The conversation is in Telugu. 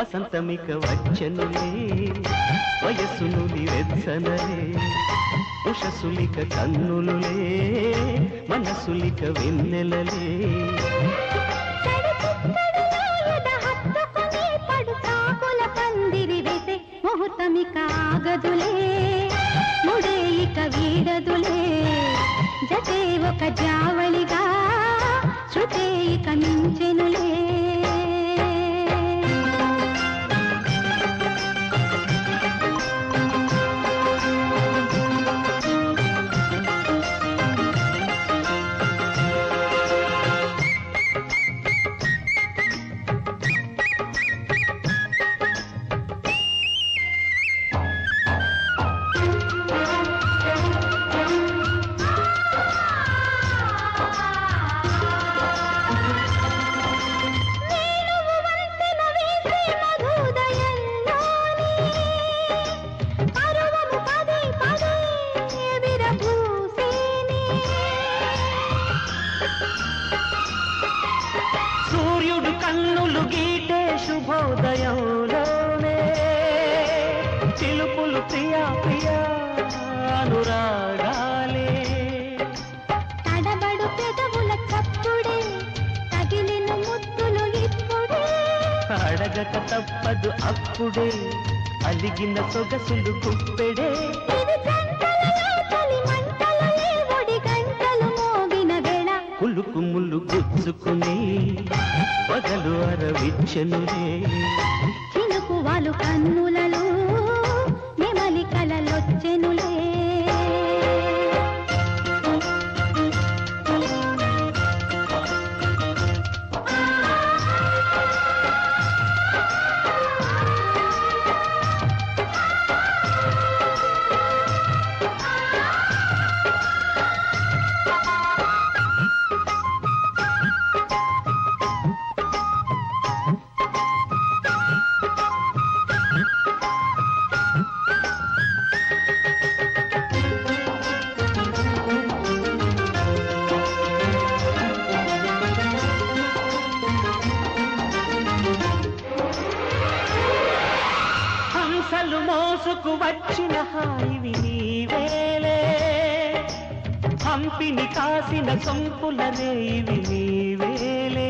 వసంతమిక వచ్చనులే వయస్సునులి వెచ్చనలే ఉషసులిక కన్నులులే మనసులిక వెన్నెలలే ముహూర్తమిక ఆగదులే ముడే ఇక వీడదులే జతే ఒక జావళిగా శృతే ఇక మించెనులే సూర్యుడు కన్నులు గీటే శుభోదయంలోనే చిలుపులు ప్రియా ప్రియా అనురాగాలే తడబడు పెదవుల చప్పుడే తగిలిన ముద్దులు ఇప్పుడే అడగక తప్పదు అప్పుడే అలిగిన సొగసులు గుప్పెడే కులుకు ముళ్ళు గుచ్చుకుని పగలు అరవిచ్చనులే చినుకు వాళ్ళు కన్నులలో నెమలి కలలొచ్చెనులే హంసలు మోసుకు వచ్చిన హాయివి నీవేలే హంపిని కాసిన సొంపుల రేవి నీవేలే